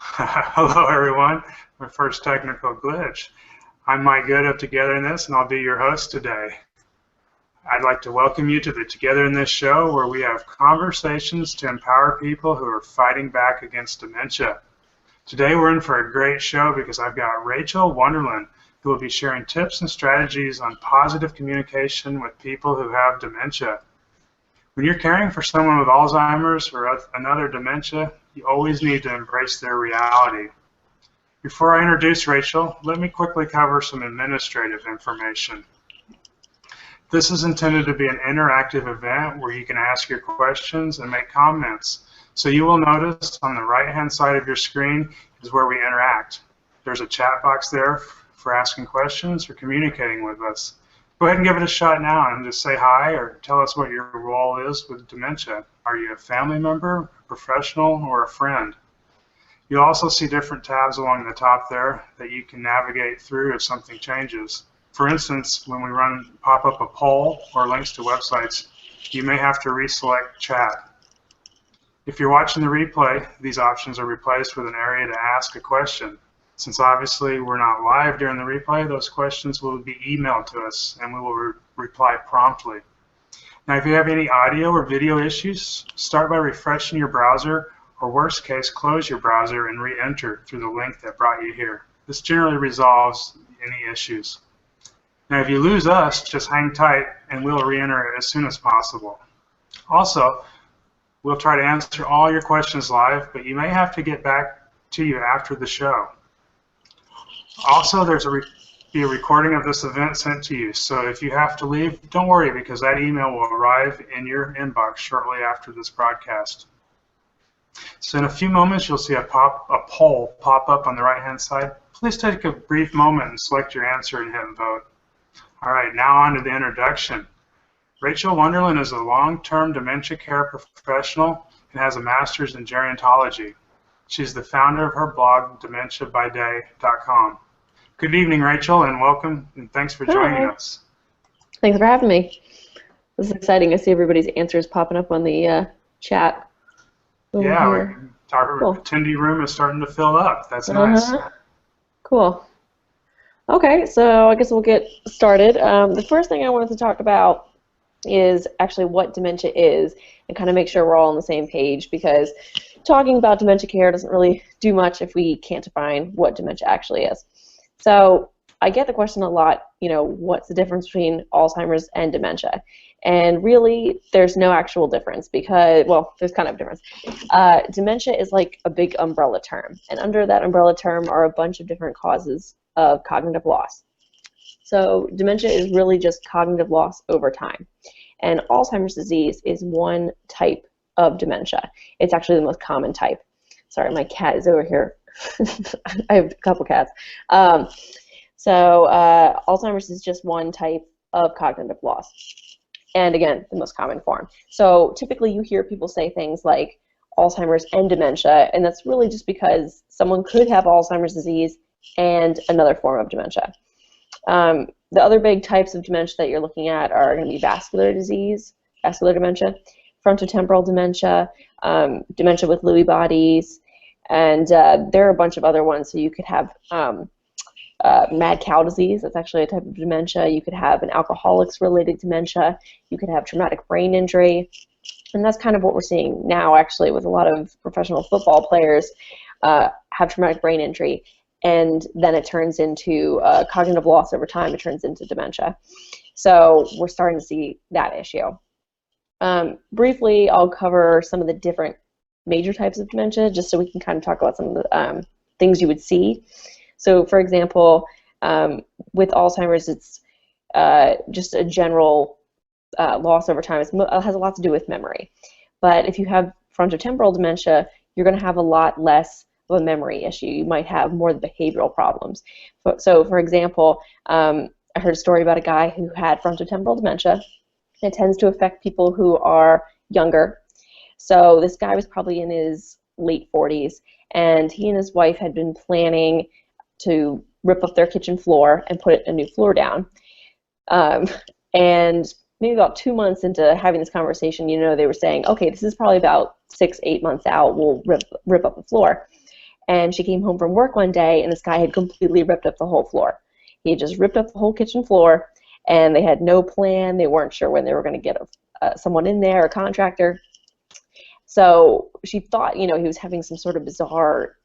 Hello, everyone. My first technical glitch. I'm Mike Good of Together in This, and I'll be your host today. I'd like to welcome you to the Together in This show, where we have conversations to empower people who are fighting back against dementia. Today, we're in for a great show because I've got Rachael Wonderlin, who will be sharing tips and strategies on positive communication with people who have dementia. When you're caring for someone with Alzheimer's or another dementia, you always need to embrace their reality. Before I introduce Rachael, let me quickly cover some administrative information. This is intended to be an interactive event where you can ask your questions and make comments. So you will notice on the right-hand side of your screen is where we interact. There's a chat box there for asking questions or communicating with us. Go ahead and give it a shot now and just say hi or tell us what your role is with dementia. Are you a family member, a professional, or a friend? You'll also see different tabs along the top there that you can navigate through if something changes. For instance, when we pop up a poll or links to websites, you may have to reselect chat. If you're watching the replay, these options are replaced with an area to ask a question. Since obviously we're not live during the replay, those questions will be emailed to us and we will reply promptly. Now, if you have any audio or video issues, start by refreshing your browser, or worst case, close your browser and re-enter through the link that brought you here. This generally resolves any issues. Now, if you lose us, just hang tight and we'll re-enter as soon as possible. Also, we'll try to answer all your questions live, but you may have to get back to you after the show. Also, there's be a recording of this event sent to you, so if you have to leave, don't worry because that email will arrive in your inbox shortly after this broadcast. So in a few moments, you'll see a poll pop up on the right-hand side. Please take a brief moment and select your answer and hit vote. All right, now on to the introduction. Rachael Wonderlin is a long-term dementia care professional and has a master's in gerontology. She's the founder of her blog, dementiabyday.com. Good evening, Rachael, and welcome, and thanks for joining us. Thanks for having me. This is exciting. I see everybody's answers popping up on the chat. Yeah, our attendee room is starting to fill up. That's nice. Cool. Okay, so I guess we'll get started. The first thing I wanted to talk about is actually what dementia is and kind of make sure we're all on the same page, because talking about dementia care doesn't really do much if we can't define what dementia actually is. So I get the question a lot, what's the difference between Alzheimer's and dementia? And really, there's no actual difference because, well, there's kind of a difference. Dementia is like a big umbrella term, and under that umbrella term are a bunch of different causes of cognitive loss. So dementia is really just cognitive loss over time. And Alzheimer's disease is one type of dementia. It's actually the most common type. Sorry, my cat is over here. I have a couple cats. Alzheimer's is just one type of cognitive loss. And again, the most common form. So typically you hear people say things like Alzheimer's and dementia, and that's really just because someone could have Alzheimer's disease and another form of dementia. The other big types of dementia that you're looking at are going to be vascular disease, vascular dementia, frontotemporal dementia, dementia with Lewy bodies, and there are a bunch of other ones. So you could have mad cow disease. That's actually a type of dementia. You could have an alcoholics-related dementia. You could have traumatic brain injury. And that's kind of what we're seeing now, actually, with a lot of professional football players have traumatic brain injury. And then it turns into cognitive loss over time. It turns into dementia. So we're starting to see that issue. Briefly, I'll cover some of the different major types of dementia, just so we can kind of talk about some of the things you would see. So, for example, with Alzheimer's, it's just a general loss over time. It has a lot to do with memory. But if you have frontotemporal dementia, you're going to have a lot less of a memory issue. You might have more of the behavioral problems. So, for example, I heard a story about a guy who had frontotemporal dementia. It tends to affect people who are younger. So this guy was probably in his late 40s, and he and his wife had been planning to rip up their kitchen floor and put a new floor down. And maybe about 2 months into having this conversation, they were saying, okay, this is probably about 6-8 months out, we'll rip up the floor. And she came home from work one day, and this guy had completely ripped up the whole floor. He had just ripped up the whole kitchen floor, and they had no plan. They weren't sure when they were going to get someone in there, a contractor. So she thought, he was having some sort of bizarre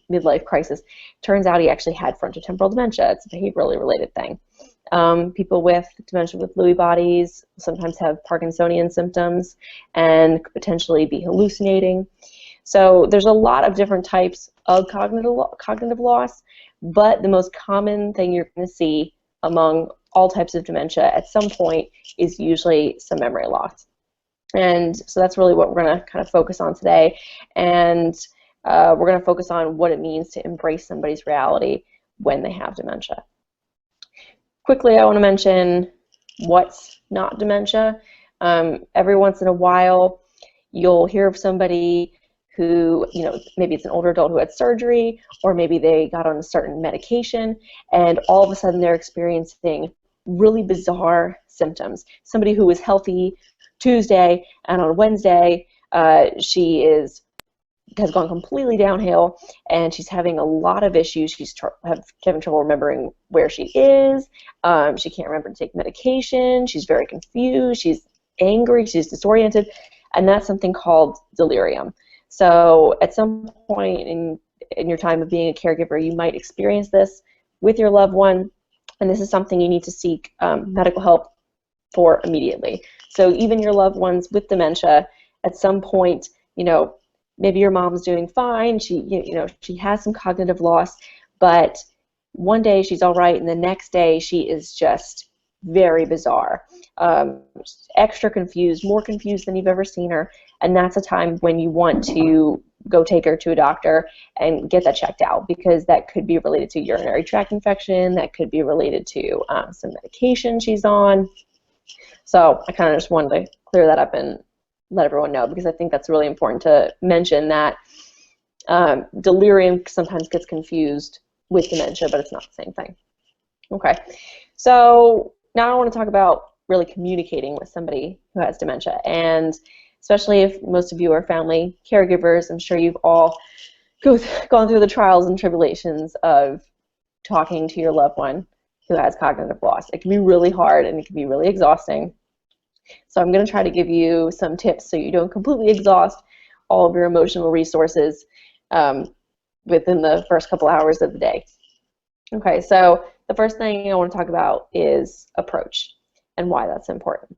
midlife crisis. Turns out he actually had frontotemporal dementia. It's a behaviorally related thing. People with dementia with Lewy bodies sometimes have Parkinsonian symptoms and could potentially be hallucinating. So there's a lot of different types of cognitive loss, but the most common thing you're going to see among all types of dementia at some point is usually some memory loss. And so that's really what we're going to kind of focus on today. And we're going to focus on what it means to embrace somebody's reality when they have dementia. Quickly, I want to mention what's not dementia. Every once in a while, you'll hear of somebody who, maybe it's an older adult who had surgery, or maybe they got on a certain medication, and all of a sudden they're experiencing really bizarre symptoms. Somebody who was healthy Tuesday, and on Wednesday, she has gone completely downhill, and she's having a lot of issues. She's having trouble remembering where she is. She can't remember to take medication. She's very confused. She's angry. She's disoriented, and that's something called delirium. So at some point in your time of being a caregiver, you might experience this with your loved one, and this is something you need to seek medical help for immediately. So even your loved ones with dementia, at some point, maybe your mom's doing fine. She has some cognitive loss, but one day she's all right, and the next day she is just very bizarre, extra confused, more confused than you've ever seen her, and that's a time when you want to go take her to a doctor and get that checked out, because that could be related to urinary tract infection, that could be related to some medication she's on. So I kind of just wanted to clear that up and let everyone know, because I think that's really important to mention that delirium sometimes gets confused with dementia, but it's not the same thing. Okay, so now I want to talk about really communicating with somebody who has dementia, and especially if most of you are family caregivers, I'm sure you've all gone through the trials and tribulations of talking to your loved one who has cognitive loss. It can be really hard, and it can be really exhausting. So I'm going to try to give you some tips so you don't completely exhaust all of your emotional resources within the first couple hours of the day. Okay, so the first thing I want to talk about is approach and why that's important.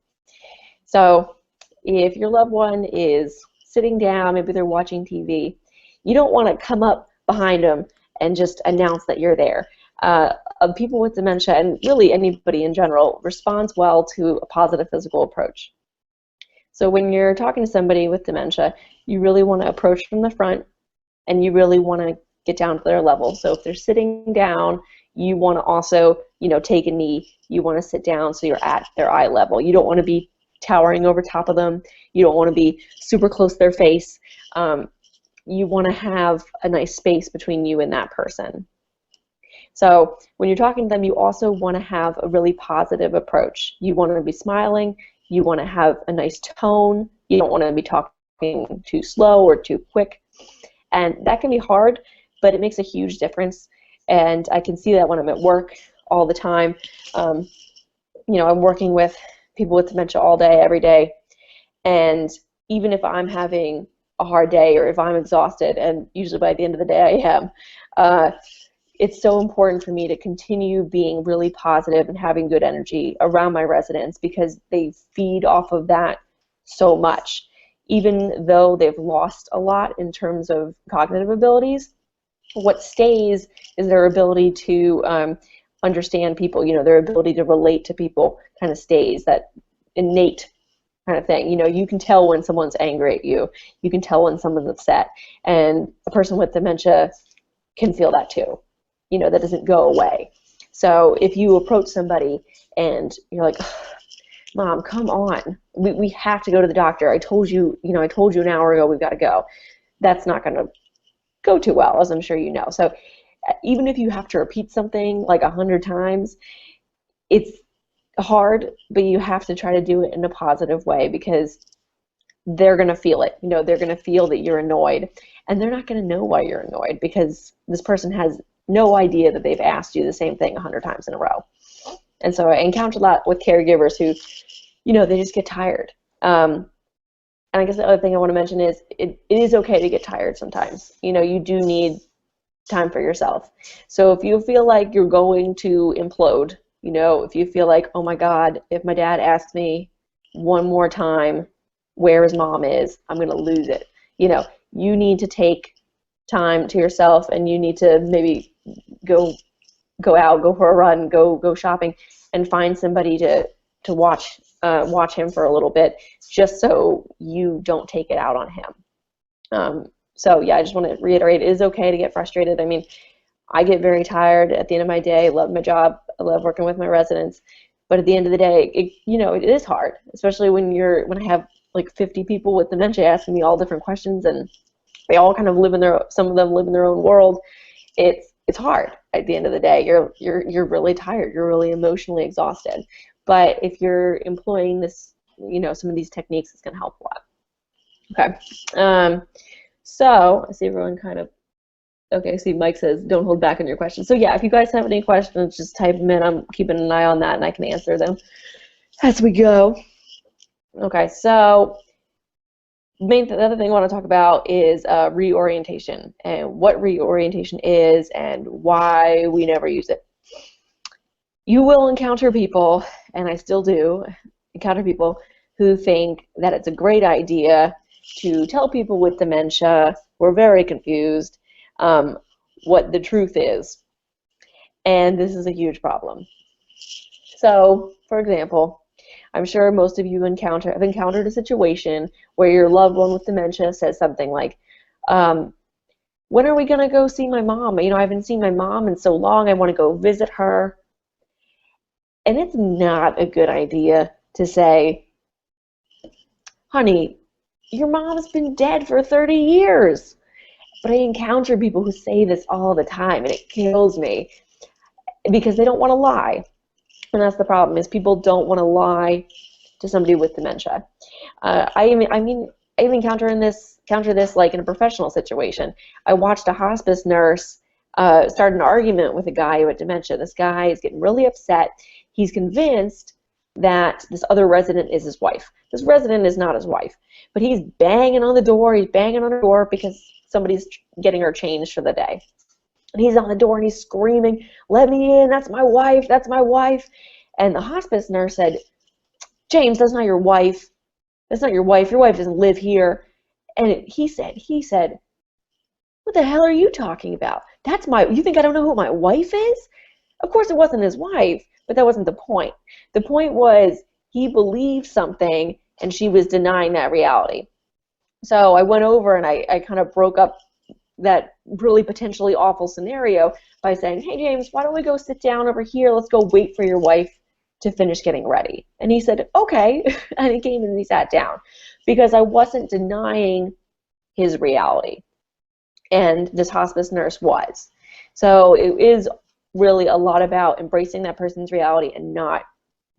So if your loved one is sitting down, maybe they're watching TV, you don't want to come up behind them and just announce that you're there. People with dementia, and really anybody in general, responds well to a positive physical approach. So when you're talking to somebody with dementia, you really want to approach from the front, and you really want to get down to their level. So if they're sitting down, you want to also, take a knee. You want to sit down so you're at their eye level. You don't want to be towering over top of them. You don't want to be super close to their face. You want to have a nice space between you and that person. So when you're talking to them, you also want to have a really positive approach. You want to be smiling. You want to have a nice tone. You don't want to be talking too slow or too quick. And that can be hard, but it makes a huge difference. And I can see that when I'm at work all the time. I'm working with people with dementia all day, every day. And even if I'm having a hard day, or if I'm exhausted, and usually by the end of the day I am, it's so important for me to continue being really positive and having good energy around my residents, because they feed off of that so much. Even though they've lost a lot in terms of cognitive abilities, what stays is their ability to understand people, their ability to relate to people kind of stays, that innate kind of thing. You can tell when someone's angry at you. You can tell when someone's upset. And a person with dementia can feel that too. That doesn't go away. So if you approach somebody and you're like, Mom, come on, we have to go to the doctor. I told you an hour ago we've got to go. That's not going to go too well, as I'm sure you know. So even if you have to repeat something like 100 times, it's hard, but you have to try to do it in a positive way, because they're going to feel it. They're going to feel that you're annoyed, and they're not going to know why you're annoyed because this person has no idea that they've asked you the same thing 100 times in a row. And so I encounter a lot with caregivers who, they just get tired. And I guess the other thing I want to mention is it is okay to get tired sometimes. You do need time for yourself. So if you feel like you're going to implode, if you feel like, oh my God, if my dad asks me one more time where his mom is, I'm going to lose it. You need to take time to yourself, and you need to maybe go out, go for a run, go shopping, and find somebody to watch him for a little bit, just so you don't take it out on him. So yeah, I just want to reiterate, it is okay to get frustrated. I mean, I get very tired at the end of my day. I love my job. I love working with my residents. But at the end of the day, it is hard, especially when I have like 50 people with dementia asking me all different questions, and they all kind of some of them live in their own world. It's hard at the end of the day. You're really tired. You're really emotionally exhausted. But if you're employing this, some of these techniques, it's going to help a lot. Okay. So I see everyone kind of. Okay, see, Mike says, don't hold back on your questions. So yeah, if you guys have any questions, just type them in. I'm keeping an eye on that, and I can answer them as we go. Okay, so the other thing I want to talk about is reorientation, and what reorientation is and why we never use it. You will encounter people, and I still do encounter people, who think that it's a great idea to tell people with dementia who are very confused what the truth is. And this is a huge problem. So, for example, I'm sure most of you have encountered a situation where your loved one with dementia says something like, when are we going to go see my mom? I haven't seen my mom in so long. I want to go visit her. And it's not a good idea to say, honey, your mom's been dead for 30 years. But I encounter people who say this all the time, and it kills me because they don't want to lie. And that's the problem, is people don't want to lie to somebody with dementia. I even encounter this like in a professional situation. I watched a hospice nurse start an argument with a guy who had dementia. This guy is getting really upset. He's convinced that this other resident is his wife. This resident is not his wife, but he's banging on the door. He's banging on her door because somebody's getting her changed for the day. And he's on the door and he's screaming, let me in, that's my wife, that's my wife. And the hospice nurse said, James, that's not your wife. That's not your wife doesn't live here. And he said, what the hell are you talking about? You think I don't know who my wife is? Of course it wasn't his wife, but that wasn't the point. The point was he believed something and she was denying that reality. So I went over and I kind of broke up that really potentially awful scenario by saying, hey, James, why don't we go sit down over here? Let's go wait for your wife to finish getting ready. And he said, okay. And he came and he sat down because I wasn't denying his reality. And this hospice nurse was. So it is really a lot about embracing that person's reality and not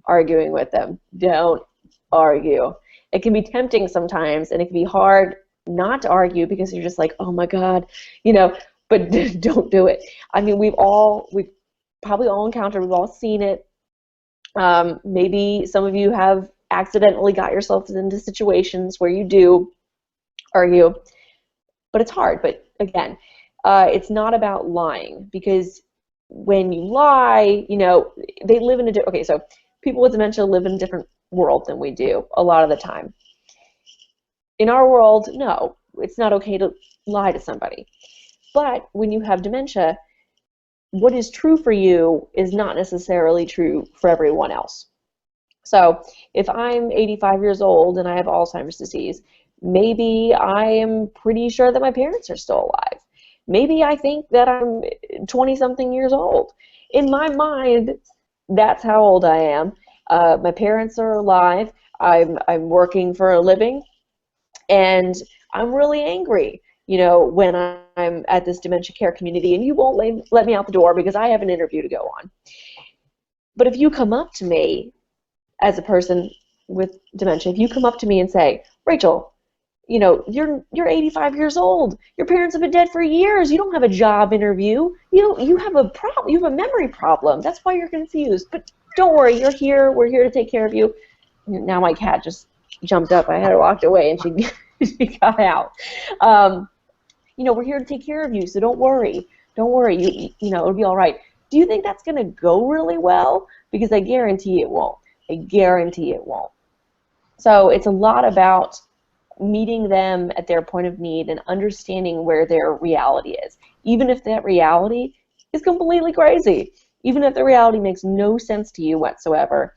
arguing with them. Don't argue. It can be tempting sometimes, and it can be hard not to argue because you're just like, oh my God, but don't do it. I mean, we've probably all encountered, we've all seen it. Maybe some of you have accidentally got yourselves into situations where you do argue, but it's hard. But again, it's not about lying, because when you lie, they live in okay, so people with dementia live in a different world than we do a lot of the time. In our world, no, it's not okay to lie to somebody. But when you have dementia, what is true for you is not necessarily true for everyone else. So if I'm 85 years old and I have Alzheimer's disease, maybe I am pretty sure that my parents are still alive. Maybe I think that I'm 20-something years old. In my mind, that's how old I am. My parents are alive. I'm working for a living, and I'm really angry, when I'm at this dementia care community, and you won't let me out the door because I have an interview to go on. But if you come up to me as a person with dementia, if you come up to me and say, Rachel, you know, you're 85 years old. Your parents have been dead for years. You don't have a job interview. You have a problem. You have a memory problem. That's why you're confused. But don't worry, you're here. We're here to take care of you. Now my cat just jumped up. I had her walked away, and she she got out. You know, we're here to take care of you, so don't worry. Don't worry. You know, it'll be all right. Do you think that's going to go really well? Because I guarantee it won't. I guarantee it won't. So it's a lot about meeting them at their point of need and understanding where their reality is. Even if that reality is completely crazy, even if the reality makes no sense to you whatsoever,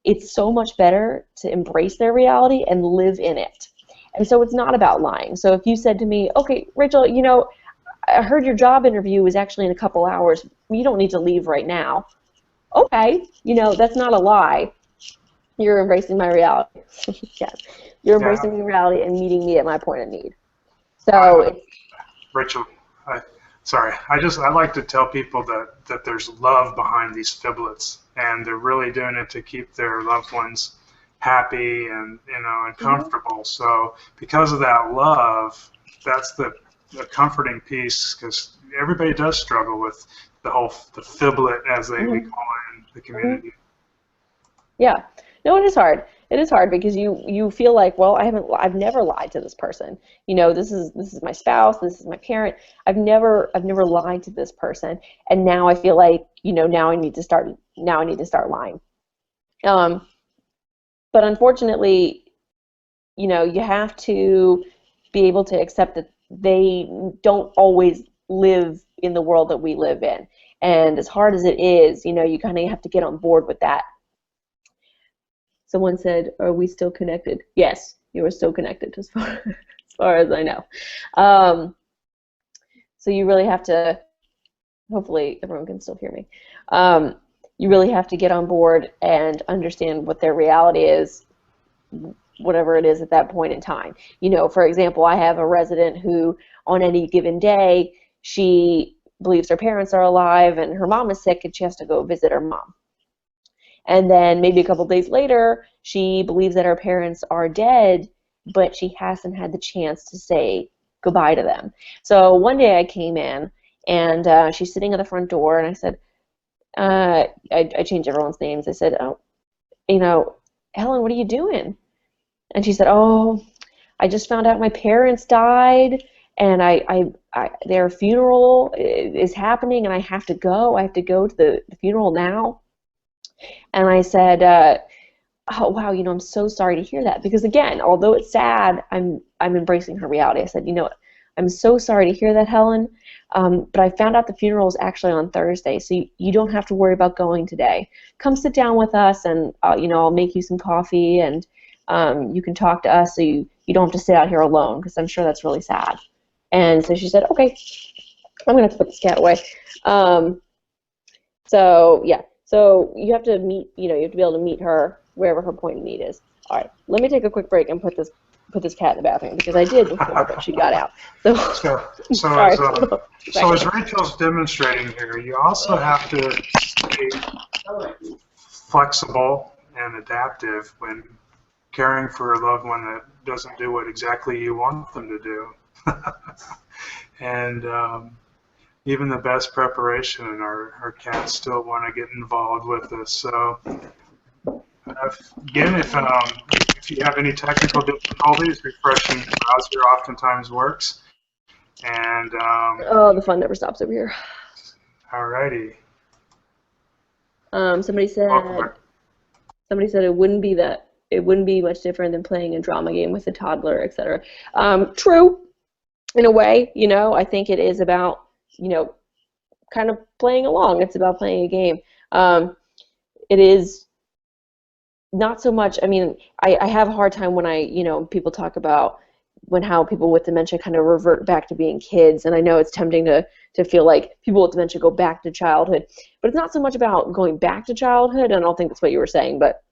it's so much better to embrace their reality and live in it. And so it's not about lying. So if you said to me, okay, Rachel, you know, I heard your job interview is actually in a couple hours. You don't need to leave right now. Okay, you know, that's not a lie. You're embracing my reality. Yes. You're embracing my reality and meeting me at my point of need. So Rachel, I like to tell people that there's love behind these fiblets, and they're really doing it to keep their loved ones happy and, you know, and comfortable. So because of that love, that's the comforting piece, because everybody does struggle with the fiblet, as they call it in the community. Yeah. No, it is hard. It is hard because you feel like, well, I've never lied to this person. You know, this is my spouse, this is my parent. I've never lied to this person, and now I feel like, you know, now I need to start lying. But unfortunately, you know, you have to be able to accept that they don't always live in the world that we live in. And as hard as it is, you know, you kind of have to get on board with that. Someone said, are we still connected? Yes, you are still connected as far as I know. So you really have to, hopefully everyone can still hear me. You really have to get on board and understand what their reality is, whatever it is at that point in time. You know, for example, I have a resident who on any given day, she believes her parents are alive and her mom is sick and she has to go visit her mom. And then maybe a couple days later, she believes that her parents are dead, but she hasn't had the chance to say goodbye to them. So one day I came in and she's sitting at the front door, and I said, I changed everyone's names. I said, oh, you know, Helen, what are you doing? And she said, oh, I just found out my parents died, and their funeral is happening, and I have to go. I have to go to the funeral now. And I said, oh, wow, you know, I'm so sorry to hear that. Because, again, although it's sad, I'm embracing her reality. I said, you know, I'm so sorry to hear that, Helen, but I found out the funeral is actually on Thursday, so you don't have to worry about going today. Come sit down with us, and, you know, I'll make you some coffee, and you can talk to us so you don't have to sit out here alone, because I'm sure that's really sad. And so she said, okay, I'm going to have to put this cat away. So, yeah. So you have to meet, you know, you have to be able to meet her wherever her point of need is. All right, let me take a quick break and put this cat in the bathroom, because I did before, but she got out. So as Rachel's demonstrating here, you also have to stay flexible and adaptive when caring for a loved one that doesn't do what exactly you want them to do. And even the best preparation, and our cats still want to get involved with us. So again, if you have any technical difficulties, refreshing the browser oftentimes works. And oh, the fun never stops over here. Alrighty. Somebody said it wouldn't be much different than playing a drama game with a toddler, etc. True, in a way. You know, I think it is about, you know, kind of playing along. It's about playing a game. It is not so much, I mean, I have a hard time when people talk about how people with dementia kind of revert back to being kids, and I know it's tempting to feel like people with dementia go back to childhood, but it's not so much about going back to childhood. I don't think that's what you were saying, but,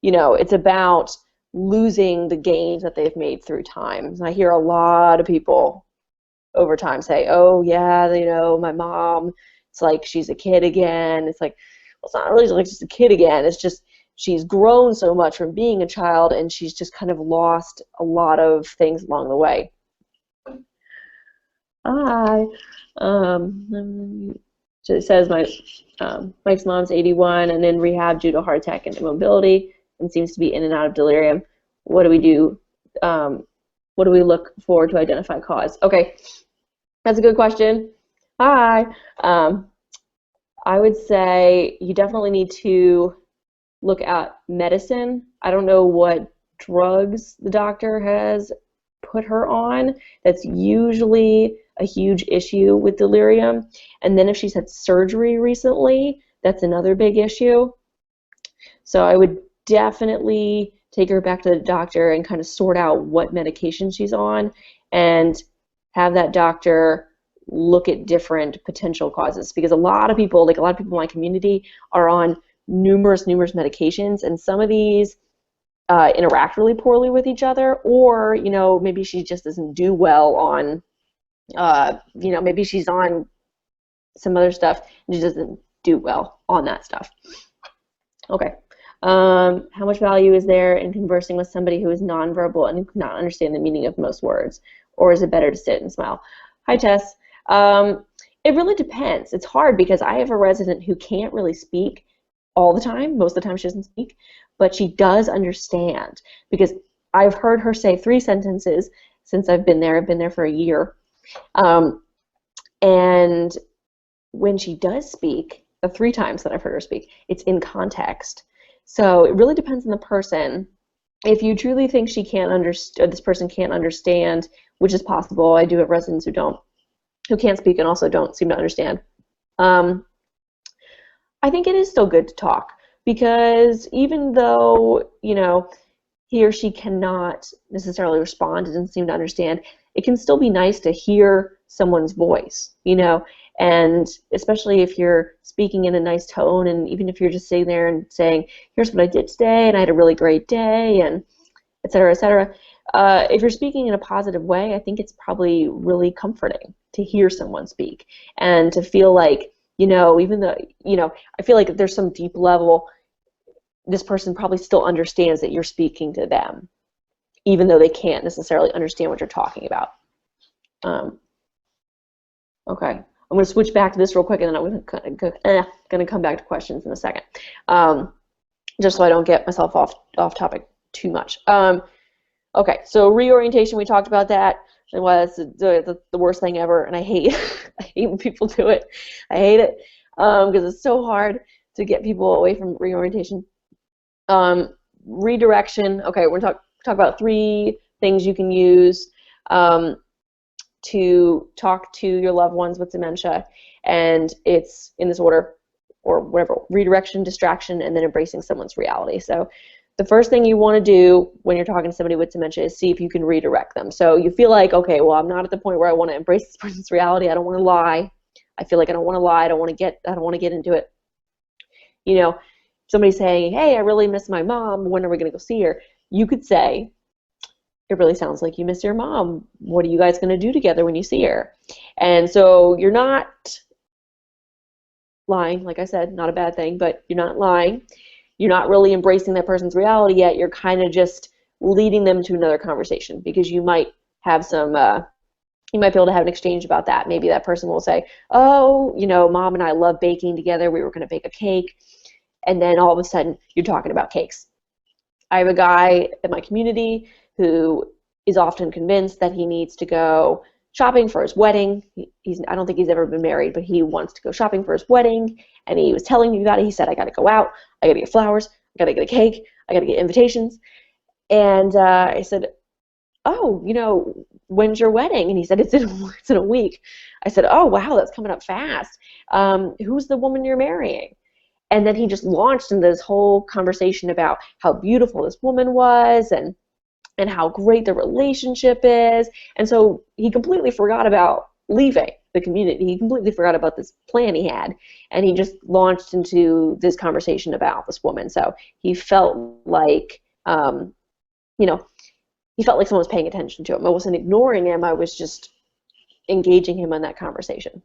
you know, it's about losing the gains that they've made through time. And I hear a lot of people over time say, oh yeah, you know, my mom, it's like she's a kid again. It's like, well, it's not really like just a kid again. It's just she's grown so much from being a child, and she's just kind of lost a lot of things along the way. Hi. So it says Mike's mom's 81 and in rehab due to heart attack and immobility, and seems to be in and out of delirium. What do we do? What do we look for to identify cause? Okay, that's a good question. Hi. I would say you definitely need to look at medicine. I don't know what drugs the doctor has put her on. That's usually a huge issue with delirium. And then if she's had surgery recently, that's another big issue. So I would definitely take her back to the doctor and kind of sort out what medication she's on and have that doctor look at different potential causes, because a lot of people in my community are on numerous medications, and some of these interact really poorly with each other, or maybe she just doesn't do well on maybe she's on some other stuff and she doesn't do well on that stuff. Okay. How much value is there in conversing with somebody who is nonverbal and who cannot understand the meaning of most words, or is it better to sit and smile? Hi, Tess. It really depends. It's hard because I have a resident who can't really speak all the time. Most of the time she doesn't speak, but she does understand, because I've heard her say 3 sentences since I've been there. I've been there for a year. And when she does speak, the 3 times that I've heard her speak, it's in context. So it really depends on the person. If you truly think she can't understand, this person can't understand, which is possible. I do have residents who can't speak and also don't seem to understand. I think it is still good to talk, because even though, he or she cannot necessarily respond, doesn't seem to understand, it can still be nice to hear someone's voice, and especially if you're speaking in a nice tone, and even if you're just sitting there and saying, here's what I did today, and I had a really great day, and et cetera, et cetera. If you're speaking in a positive way, I think it's probably really comforting to hear someone speak and to feel like, even though, I feel like there's some deep level, this person probably still understands that you're speaking to them, even though they can't necessarily understand what you're talking about. Okay, I'm going to switch back to this real quick, and then I'm going to come back to questions in a second, just so I don't get myself off topic too much. Okay, so reorientation, we talked about that. It was the worst thing ever, and I hate I hate when people do it. I hate it because it's so hard to get people away from reorientation. Redirection. Okay, we're going to talk about 3 things you can use to talk to your loved ones with dementia, and it's in this order or whatever: redirection, distraction, and then embracing someone's reality. So the first thing you want to do when you're talking to somebody with dementia is see if you can redirect them. So you feel like, okay, well, I'm not at the point where I want to embrace this person's reality. I don't want to lie. I feel like I don't want to lie. I don't want to get into it. Somebody saying, hey, I really miss my mom. When are we going to go see her? You could say, it really sounds like you miss your mom. What are you guys going to do together when you see her? And so you're not lying. Like I said, not a bad thing, but you're not lying. You're not really embracing that person's reality yet. You're kind of just leading them to another conversation, because you might have some, you might be able to have an exchange about that. Maybe that person will say, oh, mom and I love baking together. We were going to bake a cake. And then all of a sudden you're talking about cakes. I have a guy in my community who is often convinced that he needs to go shopping for his wedding. I don't think he's ever been married, but he wants to go shopping for his wedding, and he was telling me about it. He said, I got to go out, I got to get flowers, I got to get a cake, I got to get invitations. And I said, oh, when's your wedding? And he said, it's in a week. I said, oh, wow, that's coming up fast. Who's the woman you're marrying? And then he just launched into this whole conversation about how beautiful this woman was, and how great the relationship is. And so he completely forgot about leaving the community. He completely forgot about this plan he had, and he just launched into this conversation about this woman. So he felt like, he felt like someone was paying attention to him. I wasn't ignoring him. I was just engaging him in that conversation.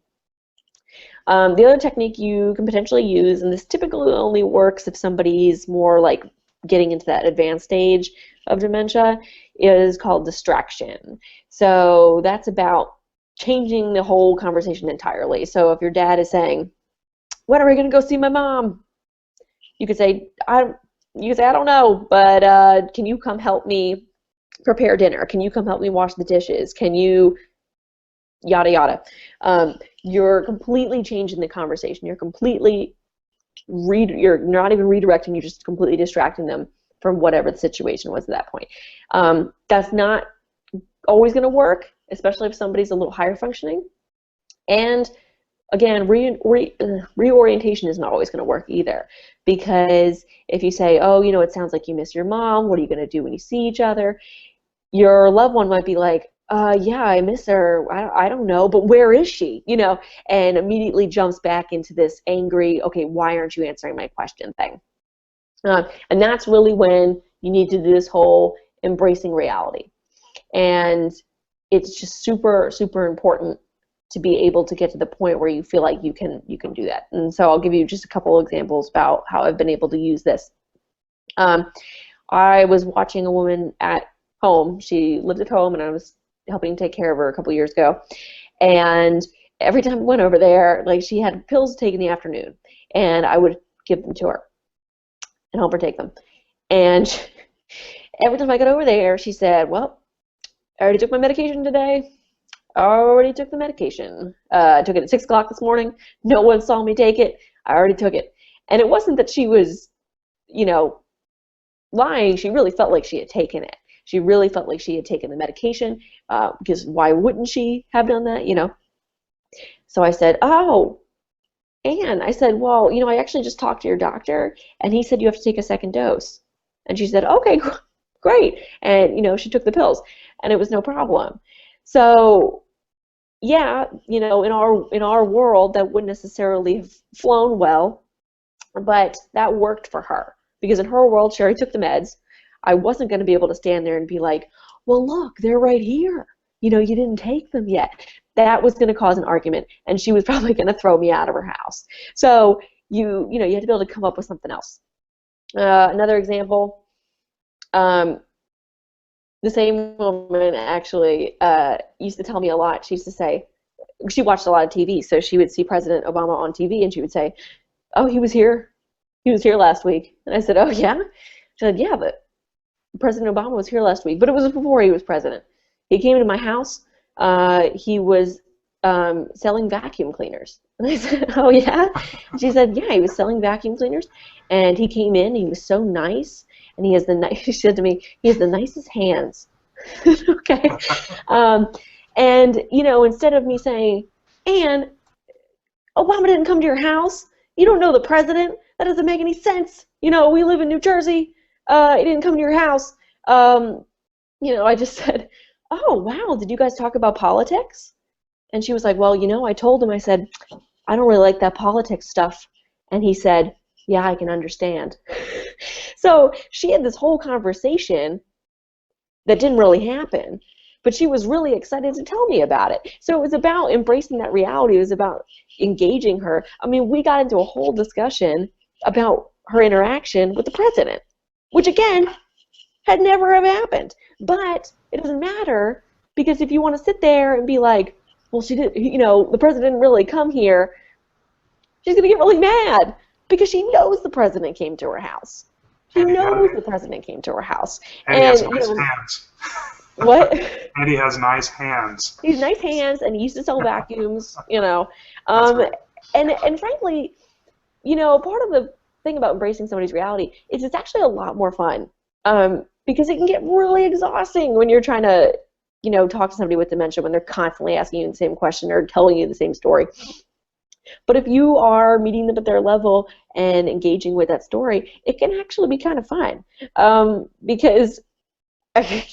The other technique you can potentially use, and this typically only works if somebody's more like getting into that advanced stage of dementia, is called distraction. So that's about changing the whole conversation entirely. So if your dad is saying, "When are we going to go see my mom?" You could say, I don't know, but can you come help me prepare dinner? Can you come help me wash the dishes? Can you yada yada? You're completely changing the conversation. You're completely you're not even redirecting. You're just completely distracting them from whatever the situation was at that point. That's not always going to work, especially if somebody's a little higher functioning. And again, reorientation is not always going to work either, because if you say, "Oh, it sounds like you miss your mom. What are you going to do when you see each other?" Your loved one might be like, "Yeah, I miss her. I don't know, but where is she?" And immediately jumps back into this angry, "Okay, why aren't you answering my question?" thing. And that's really when you need to do this whole embracing reality. And it's just super, super important to be able to get to the point where you feel like you can do that. And so I'll give you just a couple of examples about how I've been able to use this. I was watching a woman at home. She lived at home, and I was helping take care of her a couple years ago. And every time I went over there, like, she had pills to take in the afternoon, and I would give them to her and help her take them. And every time I got over there, she said, "Well, I already took my medication today. I already took the medication. I took it at 6 o'clock this morning. No one saw me take it. I already took it." And it wasn't that she was, lying. She really felt like she had taken it. She really felt like she had taken the medication, because why wouldn't she have done that, So I said, "Oh, Anne," I said, "well, I actually just talked to your doctor, and he said you have to take a second dose." And she said, "Okay, great." And, she took the pills, and it was no problem. So, yeah, in our world, that wouldn't necessarily have flown well, but that worked for her, because in her world, she already took the meds. I wasn't going to be able to stand there and be like, "Well, look, they're right here. You didn't take them yet." That was going to cause an argument, and she was probably going to throw me out of her house. So you have to be able to come up with something else. Another example. The same woman actually used to tell me a lot. She used to say, she watched a lot of TV, so she would see President Obama on TV, and she would say, "Oh, he was here. He was here last week." And I said, "Oh, yeah?" She said, "Yeah, but President Obama was here last week, but it was before he was president. He came to my house. He was selling vacuum cleaners." And I said, "Oh, yeah?" She said, "Yeah, he was selling vacuum cleaners, and he came in, and he was so nice, and he has she said to me, he has the nicest hands." Okay. And, instead of me saying, "Anne, Obama didn't come to your house. You don't know the president. That doesn't make any sense. We live in New Jersey. He didn't come to your house." I just said, "Oh, wow, did you guys talk about politics?" And she was like, "Well, I told him," I said, "I don't really like that politics stuff." And he said, "Yeah, I can understand." So she had this whole conversation that didn't really happen, but she was really excited to tell me about it. So it was about embracing that reality. It was about engaging her. I mean, we got into a whole discussion about her interaction with the president, which, again, had never have happened. But it doesn't matter, because if you want to sit there and be like, "Well, she did, the president didn't really come here," she's going to get really mad, because she knows the president came to her house. She knows the president came to her house. And he has nice hands. What? And he has nice hands. He has nice hands, and he used to sell vacuums, Right. And frankly, part of the thing about embracing somebody's reality is it's actually a lot more fun, because it can get really exhausting when you're trying to, talk to somebody with dementia, when they're constantly asking you the same question or telling you the same story. But if you are meeting them at their level and engaging with that story, it can actually be kind of fun, because, I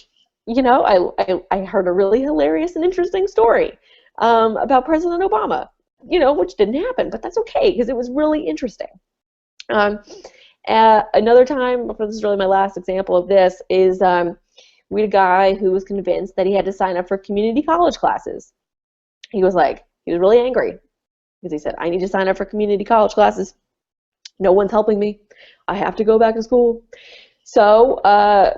heard a really hilarious and interesting story about President Obama, which didn't happen, but that's okay, because it was really interesting. Another time, this is really my last example of this, is we had a guy who was convinced that he had to sign up for community college classes. He was really angry. because he said, I need to sign up for community college classes. No one's helping me. I have to go back to school. So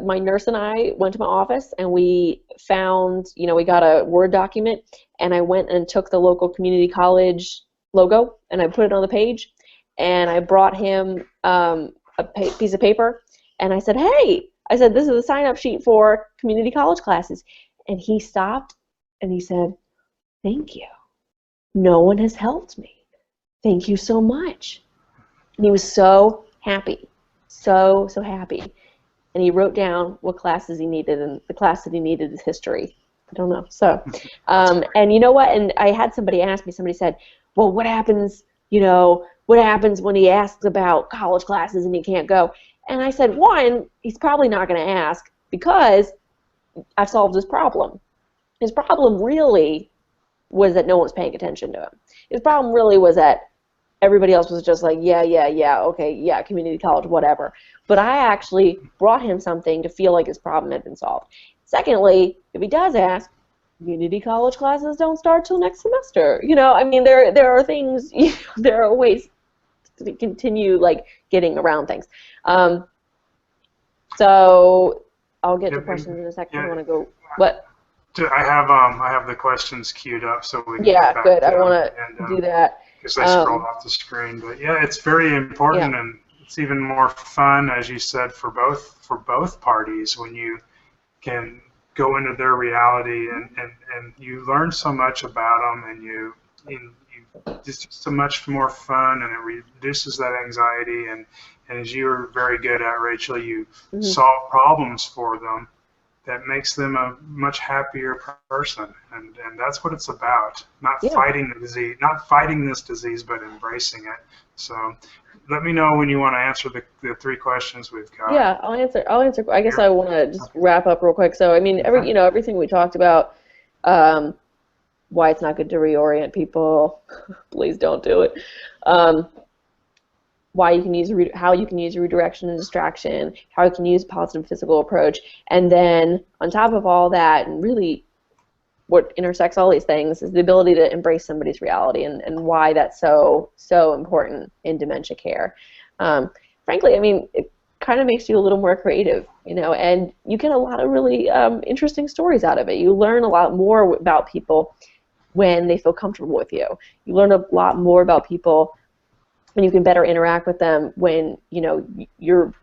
my nurse and I went to my office, and we found, we got a Word document, and I went and took the local community college logo, and I put it on the page, and I brought him a piece of paper, and I said, hey, this is a sign-up sheet for community college classes. And he stopped, and he said, thank you. No one has helped me. Thank you so much. And he was so happy. So happy. And he wrote down what classes he needed, and the class that he needed is history. I don't know. So, and you know what? And I had somebody ask me, somebody said, well, what happens when he asks about college classes and he can't go? And I said, one, he's probably not going to ask because I've solved his problem. His problem really was that no one was paying attention to him. His problem really was that everybody else was just like, yeah, okay, yeah, community college, whatever. But I actually brought him something to feel like his problem had been solved. Secondly, if he does ask, community college classes don't start till next semester. I mean, there are things, there are ways to continue like getting around things. So I'll get to questions in a second. Yeah. I want to go. What? I have the questions queued up, so we can yeah, get back good. to I want to do that because they scrolled off the screen. But yeah, it's very important, and it's even more fun, as you said, for both parties when you can go into their reality and you learn so much about them, and it's just so much more fun, and it reduces that anxiety, and as you're very good at, Rachel, you solve problems for them that makes them a much happier person, and that's what it's about. Not fighting the disease, not fighting this disease, but embracing it. So let me know when you want to answer the three questions we've got. Yeah, I'll answer. I guess I want to just wrap up real quick. So I mean, everything we talked about, why it's not good to reorient people. Please don't do it. Why you can use how you can use redirection and distraction, how you can use positive physical approach, and then on top of all that, and really what intersects all these things is the ability to embrace somebody's reality, and why that's so important in dementia care. Frankly, I mean, it kind of makes you a little more creative, and you get a lot of really interesting stories out of it. You learn a lot more about people when they feel comfortable with you. You learn a lot more about people when you can better interact with them, when you're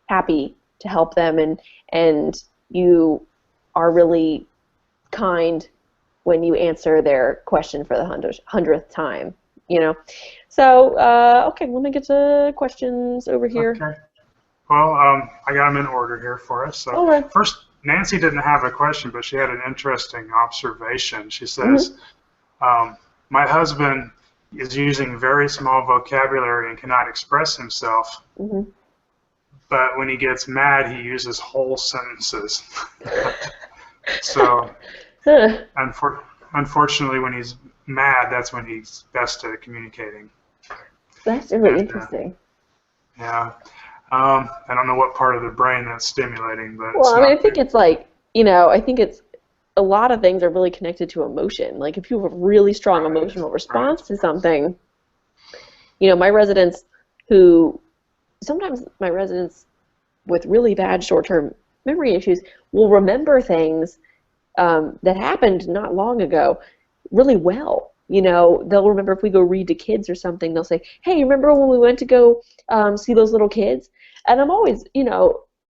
happy to help them, and you are really kind when you answer their question for the 100th time. So okay, let me get to questions over here. Okay. Well, I got them in order here for us. So first, Nancy didn't have a question, but she had an interesting observation. She says, my husband is using very small vocabulary and cannot express himself, but when he gets mad, he uses whole sentences. So, unfortunately, when he's mad, that's when he's best at communicating. That's really interesting. Yeah. I don't know what part of the brain that's stimulating, but well, I mean, I think it's like, I think it's a lot of things are really connected to emotion. Like if you have a really strong emotional response to something, my residents with really bad short-term memory issues will remember things that happened not long ago really well. They'll remember if we go read to kids or something, they'll say, hey, remember when we went to go see those little kids? And I'm always,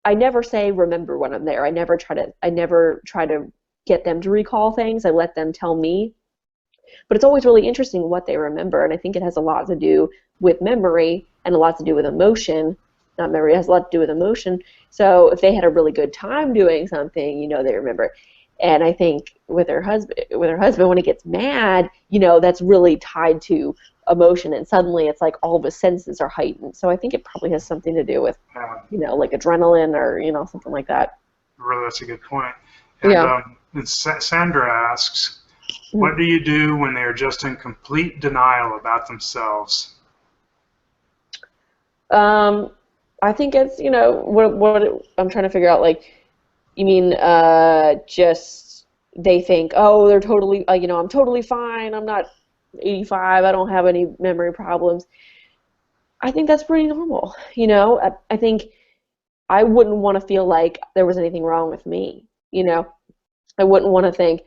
I never say remember when I'm there. I never try to get them to recall things. I let them tell me. But it's always really interesting what they remember, and I think it has a lot to do with memory and a lot to do with emotion. Not memory, it has a lot to do with emotion. So if they had a really good time doing something, they remember. And I think with her husband, when he gets mad, that's really tied to emotion, and suddenly it's like all of his senses are heightened. So I think it probably has something to do with, like adrenaline or something like that. Really, that's a good point. And Sandra asks, what do you do when they are just in complete denial about themselves? I think it's, what I'm trying to figure out, like, you mean just they think, oh, they're totally, I'm totally fine, I'm not 85, I don't have any memory problems. I think that's pretty normal. You know, I think I wouldn't want to feel like there was anything wrong with me. You know, I wouldn't want to think,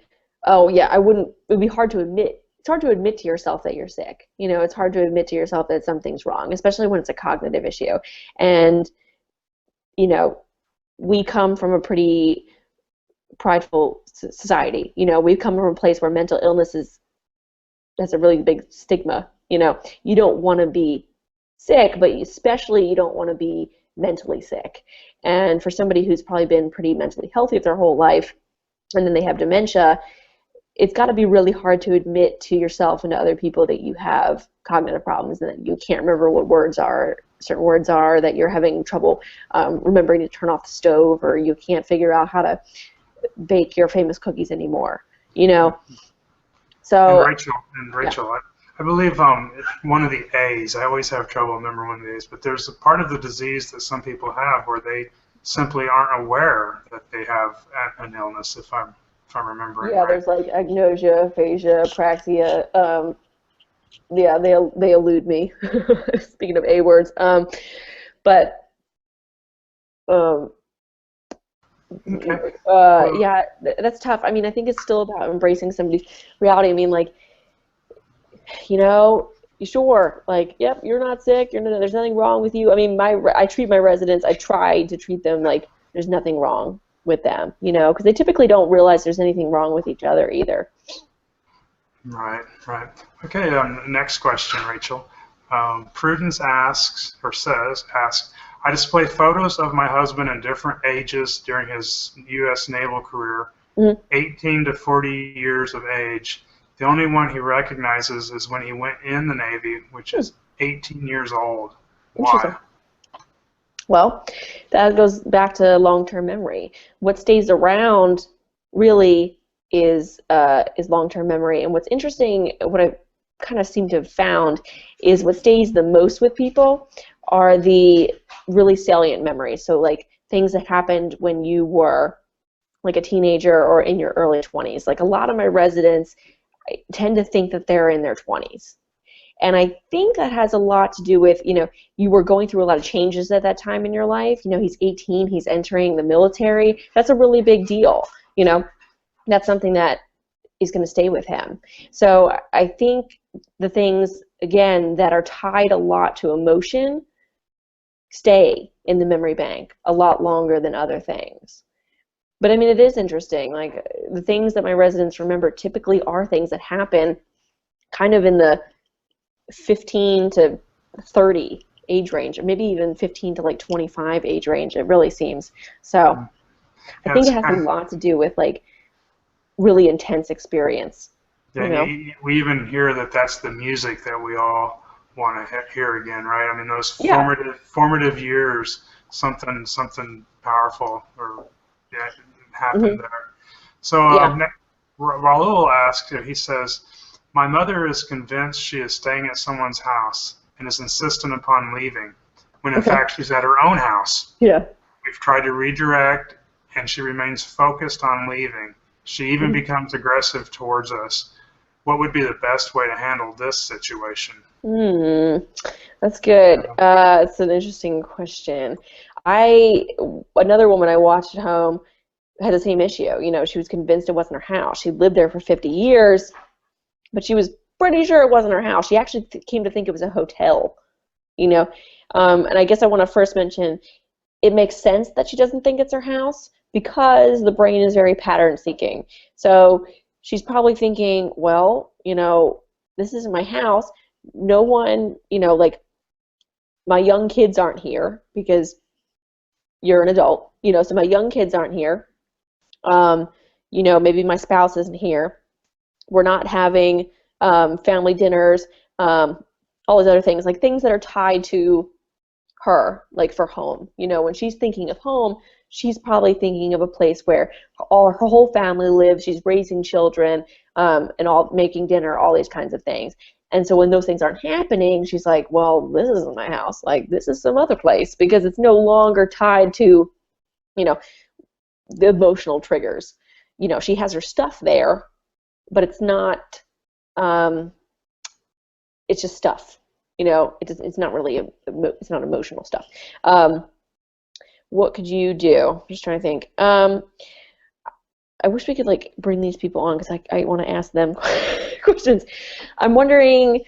oh yeah, I wouldn't. It would be hard to admit. It's hard to admit to yourself that you're sick. You know, it's hard to admit to yourself that something's wrong, especially when it's a cognitive issue. And you know, we come from a pretty prideful society. You know, we've come from a place where mental illness that's a really big stigma. You know, you don't want to be sick, but especially you don't want to be mentally sick. And for somebody who's probably been pretty mentally healthy their whole life, and then they have dementia, it's got to be really hard to admit to yourself and to other people that you have cognitive problems and that you can't remember what certain words are, that you're having trouble remembering to turn off the stove, or you can't figure out how to bake your famous cookies anymore. You know, so. And Rachel, yeah. I believe one of the A's, I always have trouble remembering one of the A's, but there's a part of the disease that some people have where they simply aren't aware that they have an illness, if I'm remembering yeah, right. There's like agnosia, aphasia, apraxia. Yeah, they elude me. Speaking of A words, but okay. yeah, that's tough. I mean, I think it's still about embracing somebody's reality. I mean, like, you know, sure, like, yep, you're not sick. There's nothing wrong with you. I mean, I treat my residents. I try to treat them like there's nothing wrong with them, you know, because they typically don't realize there's anything wrong with each other either. Right. Okay, next question, Rachel. Prudence asks, I display photos of my husband in different ages during his U.S. naval career, 18 to 40 years of age. The only one he recognizes is when he went in the Navy, which is 18 years old. Why? Well, that goes back to long-term memory. What stays around really is long-term memory. And what's interesting, what I kind of seem to have found, is what stays the most with people are the really salient memories. So like things that happened when you were like a teenager or in your early 20s. Like a lot of my residents tend to think that they're in their 20s. And I think that has a lot to do with, you know, you were going through a lot of changes at that time in your life. You know, he's 18, he's entering the military. That's a really big deal. You know, that's something that is going to stay with him. So I think the things, again, that are tied a lot to emotion stay in the memory bank a lot longer than other things. But I mean, it is interesting. Like the things that my residents remember typically are things that happen kind of in the 15 to 30 age range, or maybe even 15 to like 25 age range, it really seems. So I think it has a lot to do with like really intense experience. Yeah, you know? We even hear that that's the music that we all want to hear again, right? I mean, those formative years, something powerful or happened there. So Raul asks, he says, my mother is convinced she is staying at someone's house and is insistent upon leaving, when in fact she's at her own house. Yeah. We've tried to redirect, and she remains focused on leaving. She even becomes aggressive towards us. What would be the best way to handle this situation? That's good. It's an interesting question. Another woman I watched at home had the same issue. You know, she was convinced it wasn't her house. She lived there for 50 years, but she was pretty sure it wasn't her house. She actually came to think it was a hotel, you know. And I guess I want to first mention, it makes sense that she doesn't think it's her house because the brain is very pattern seeking. So she's probably thinking, well, you know, this isn't my house. No one, you know, like my young kids aren't here because you're an adult, you know, so my young kids aren't here. You know, maybe my spouse isn't here. We're not having family dinners, all those other things, like things that are tied to her, like for home. You know, when she's thinking of home, she's probably thinking of a place where her whole family lives, she's raising children, and all making dinner, all these kinds of things. And so when those things aren't happening, she's like, well, this isn't my house. Like, this is some other place, because it's no longer tied to, you know, the emotional triggers. You know, she has her stuff there, but it's not it's just stuff. It's not really it's not emotional stuff. What could you do? I'm just trying to think. I wish we could like bring these people on because I want to ask them questions. I'm wondering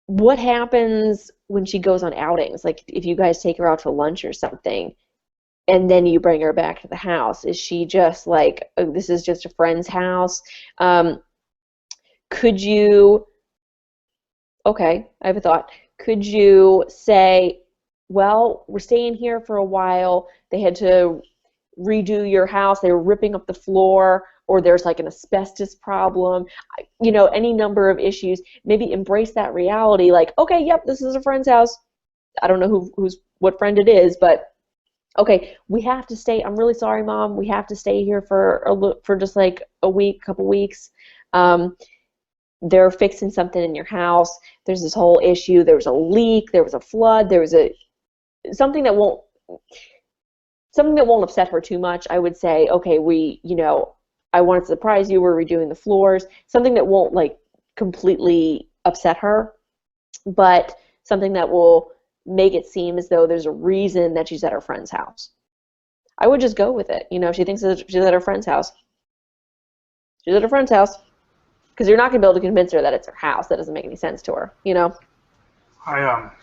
what happens when she goes on outings. Like if you guys take her out to lunch or something, and then you bring her back to the house. Is she just like, oh, this is just a friend's house? Could you? Okay, I have a thought. Could you say, well, we're staying here for a while. They had to redo your house. They were ripping up the floor, or there's like an asbestos problem, any number of issues. Maybe embrace that reality. Like, okay, yep, this is a friend's house. I don't know what friend it is, but okay, we have to stay. I'm really sorry, Mom. We have to stay here for just like a week, couple weeks. They're fixing something in your house. There's this whole issue. There was a leak. There was a flood. There was something that won't upset her too much. I would say, okay, I wanted to surprise you. We're redoing the floors. Something that won't like completely upset her, but something that will make it seem as though there's a reason that she's at her friend's house. I would just go with it. She thinks that she's at her friend's house. She's at her friend's house. Because you're not going to be able to convince her that it's her house. That doesn't make any sense to her,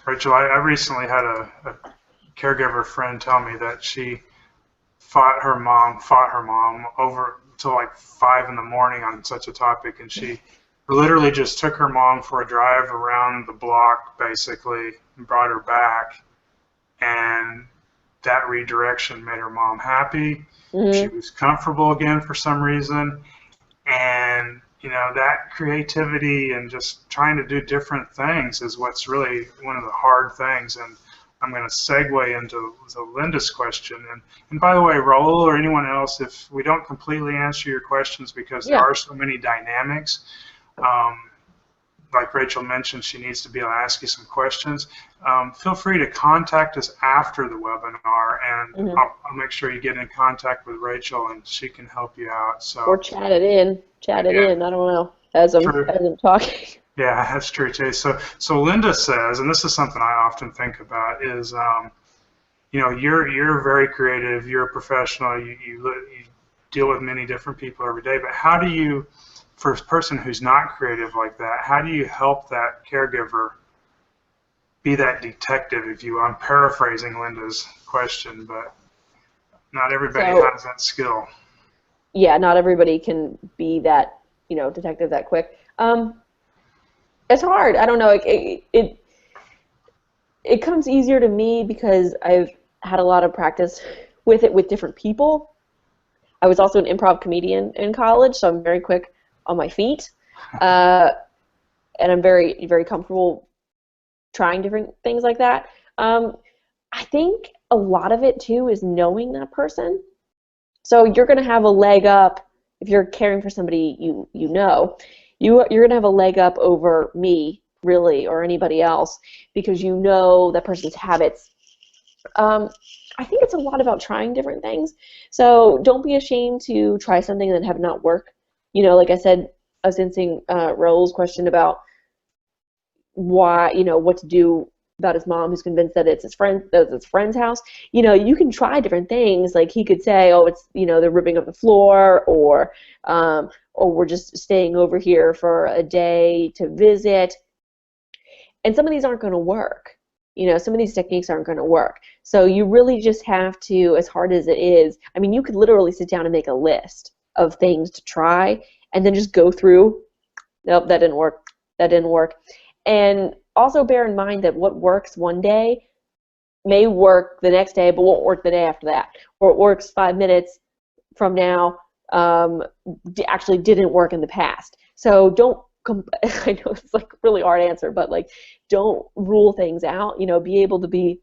Rachel, I recently had a caregiver friend tell me that she fought her mom over till like 5 in the morning on such a topic, and she literally just took her mom for a drive around the block, basically, and brought her back, and that redirection made her mom happy. Mm-hmm. She was comfortable again for some reason, and that creativity and just trying to do different things is what's really one of the hard things. And I'm going to segue into Linda's question. And by the way, Raul or anyone else, if we don't completely answer your questions because there are so many dynamics, like Rachel mentioned, she needs to be able to ask you some questions. Feel free to contact us after the webinar, and I'll make sure you get in contact with Rachel, and she can help you out. Or chat it in. I don't know, as I'm talking. Yeah, that's true too. So Linda says, and this is something I often think about, is you're very creative, you're a professional, you deal with many different people every day, but how do you, for a person who's not creative like that, how do you help that caregiver be that detective, if you will? I'm paraphrasing Linda's question, but not everybody has that skill. Yeah, not everybody can be that, detective that quick. It's hard. I don't know. It comes easier to me because I've had a lot of practice with it with different people. I was also an improv comedian in college, so I'm very quick on my feet, and I'm very, very comfortable trying different things like that. I think a lot of it too is knowing that person. So you're going to have a leg up if you're caring for somebody you're going to have a leg up over me, really, or anybody else, because you know that person's habits. I think it's a lot about trying different things. So don't be ashamed to try something and then have it not work. Like I said, I was answering Raul's question about why, what to do about his mom who's convinced that it's his friend's house. You can try different things. Like he could say, oh, it's, they're ripping up the floor, or we're just staying over here for a day to visit. And some of these aren't going to work. Some of these techniques aren't going to work. So you really just have to, as hard as it is, you could literally sit down and make a list of things to try and then just go through, nope, that didn't work, that didn't work. And also bear in mind that what works one day may work the next day, but won't work the day after that. Or it works 5 minutes from now, actually didn't work in the past. So don't, I know it's like a really hard answer, but like don't rule things out, be able to be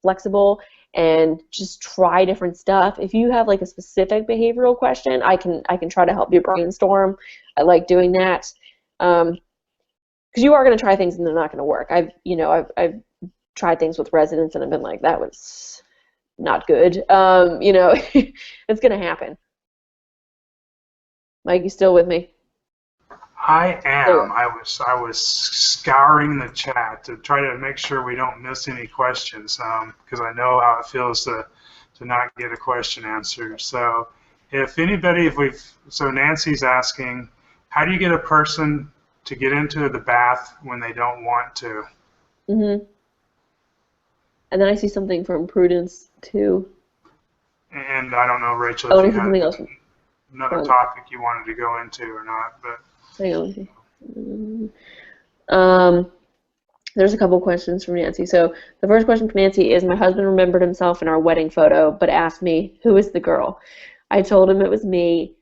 flexible and just try different stuff. If you have like a specific behavioral question, I can try to help you brainstorm. I like doing that. Because you are going to try things and they're not going to work. I've tried things with residents and I've been like, that was not good. It's going to happen. Mike, you still with me? I So, am. I was scouring the chat to try to make sure we don't miss any questions, because I know how it feels to not get a question answered. So if anybody, so Nancy's asking, how do you get a person to get into the bath when they don't want to? hmm And then I see something from Prudence too. And I don't know, Rachel, Oh, if and I you see had something else another from. topic you wanted to go into or not, but Hang on. Let me see. Um, there's a couple questions from Nancy. So the first question from Nancy is, my husband remembered himself in our wedding photo, but asked me, who is the girl? I told him it was me,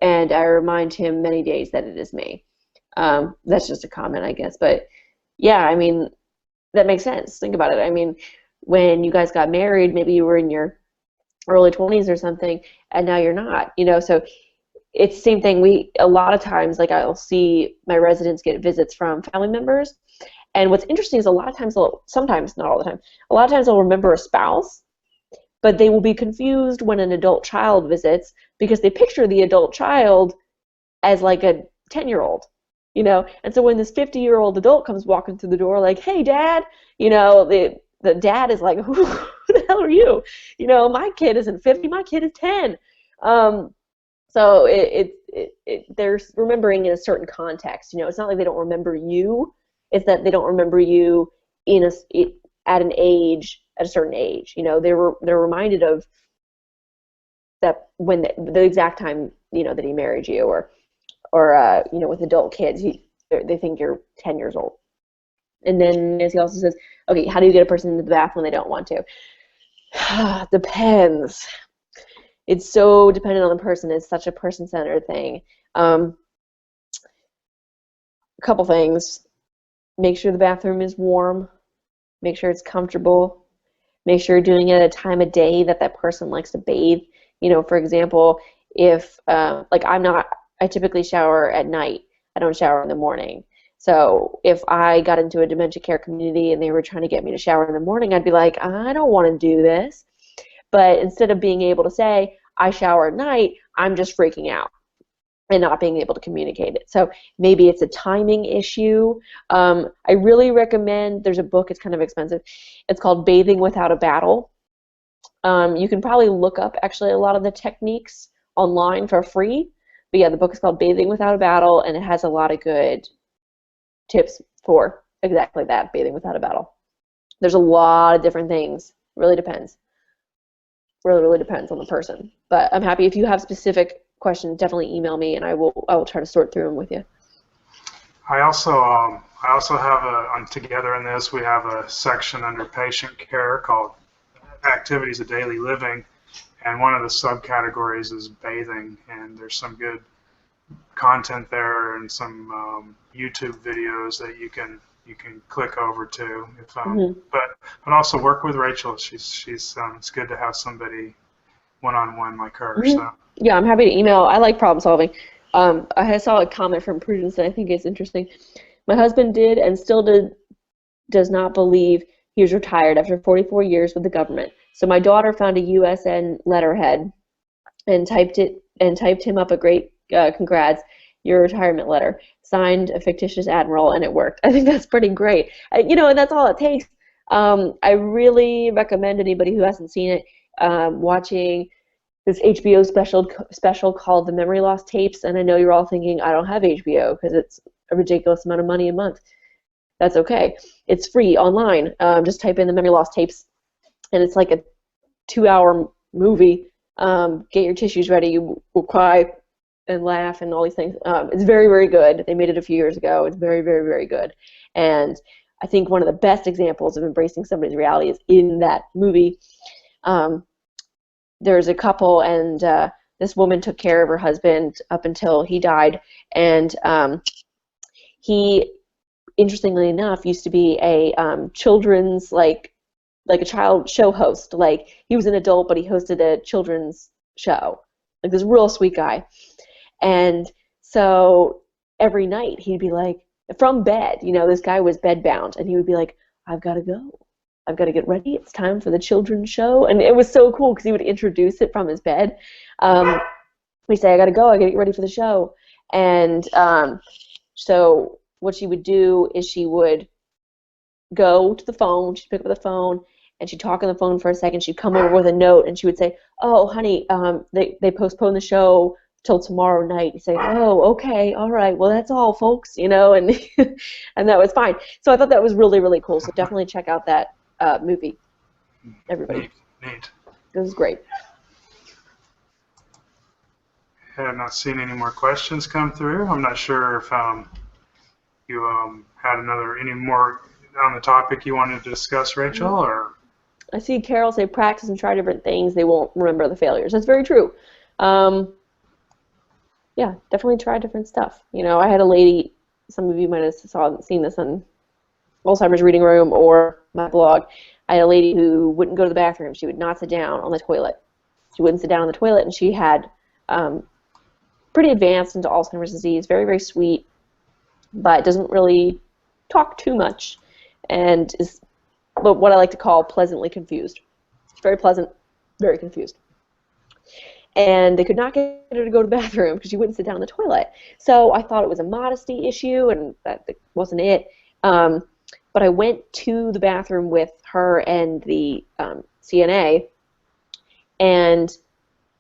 and I remind him many days that it is me. That's just a comment, I guess. But yeah, I mean, that makes sense. Think about it. I mean, when you guys got married, maybe you were in your early 20s or something, and now you're not, so it's the same thing. A lot of times, like, I'll see my residents get visits from family members, and what's interesting is a lot of times sometimes, not all the time, a lot of times they'll remember a spouse, but they will be confused when an adult child visits because they picture the adult child as like a 10-year-old, and so when this 50-year-old adult comes walking through the door like, hey dad, the dad is like, who the hell are you? My kid isn't 50, my kid is 10. So they're remembering in a certain context. It's not like they don't remember you. It's that they don't remember you at a certain age. They're reminded of that when the exact time that he married you, or with adult kids, they think you're 10 years old. And then Nancy also says, okay, how do you get a person into the bath when they don't want to? Depends. It's so dependent on the person. It's such a person-centered thing. A couple things. Make sure the bathroom is warm. Make sure it's comfortable. Make sure you're doing it at a time of day that person likes to bathe. For example, if I typically shower at night. I don't shower in the morning. So if I got into a dementia care community and they were trying to get me to shower in the morning, I'd be like, I don't want to do this. But instead of being able to say, I shower at night, I'm just freaking out and not being able to communicate it. So maybe it's a timing issue. I really recommend, there's a book, it's kind of expensive. It's called Bathing Without a Battle. You can probably look up actually a lot of the techniques online for free. But yeah, the book is called Bathing Without a Battle, and it has a lot of good tips for exactly that, bathing without a battle. There's a lot of different things. It really depends. Really depends on the person. But I'm happy if you have specific questions, definitely email me, and I will try to sort through them with you. I also have together in this, we have a section under patient care called activities of daily living, and one of the subcategories is bathing, and there's some good content there and some YouTube videos that you can click over to. But also work with Rachel. She's it's good to have somebody one-on-one like her. So yeah, I'm happy to email. I like problem solving. I saw a comment from Prudence that I think is interesting. My husband did and still does not believe he was retired after 44 years with the government. So my daughter found a USN letterhead and typed him up a great congrats, your retirement letter, signed a fictitious admiral, and it worked. I think that's pretty great. And that's all it takes. I really recommend anybody who hasn't seen it watching this HBO special called The Memory Loss Tapes. And I know you're all thinking, I don't have HBO because it's a ridiculous amount of money a month. That's okay. It's free online. Just type in The Memory Loss Tapes, and it's like a 2-hour movie. Get your tissues ready. You will cry and laugh and all these things. It's very, very good. They made it a few years ago. It's very, very, very good. And I think one of the best examples of embracing somebody's reality is in that movie. There's a couple, and this woman took care of her husband up until he died. And he, interestingly enough, used to be a children's, like a child show host. Like, he was an adult, but he hosted a children's show. Like, this real sweet guy. And so every night he'd be like, from bed, this guy was bedbound, and he would be like, I've got to go. I've got to get ready. It's time for the children's show. And it was so cool because he would introduce it from his bed. He'd say, I got to go. I got to get ready for the show. And So what she would do is she would go to the phone, she'd pick up the phone, and she'd talk on the phone for a second. She'd come over with a note, and she would say, "Oh, honey, they postponed the show till tomorrow night." You say, "Oh, okay, all right, well, that's all, folks," and and that was fine. So I thought that was really, really cool. So definitely check out that movie, everybody. Neat. It was great. I have not seen any more questions come through. I'm not sure if you had any more on the topic you wanted to discuss, Rachel, or... I see Carol say practice and try different things. They won't remember the failures. That's very true. Yeah, definitely try different stuff. I had a lady, some of you might have seen this on Alzheimer's Reading Room or my blog. I had a lady who wouldn't go to the bathroom. She would not sit down on the toilet. She wouldn't sit down on the toilet, and she had pretty advanced into Alzheimer's disease, very, very sweet, but doesn't really talk too much, and is what I like to call pleasantly confused. Very pleasant, very confused. And they could not get her to go to the bathroom because she wouldn't sit down on the toilet. So I thought it was a modesty issue, and that wasn't it. But I went to the bathroom with her and the CNA, and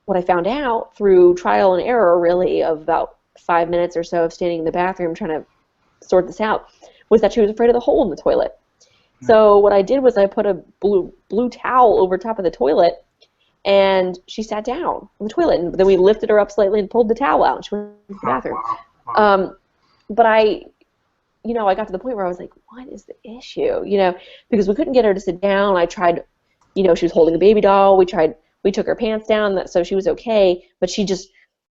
what I found out through trial and error, really, of about 5 minutes or so of standing in the bathroom trying to sort this out, was that she was afraid of the hole in the toilet. So what I did was I put a blue towel over top of the toilet, and she sat down on the toilet, and then we lifted her up slightly and pulled the towel out, and she went to the bathroom. Wow. But I got to the point where I was like, what is the issue? Because we couldn't get her to sit down. I tried, she was holding a baby doll. We took her pants down, so she was okay, but she just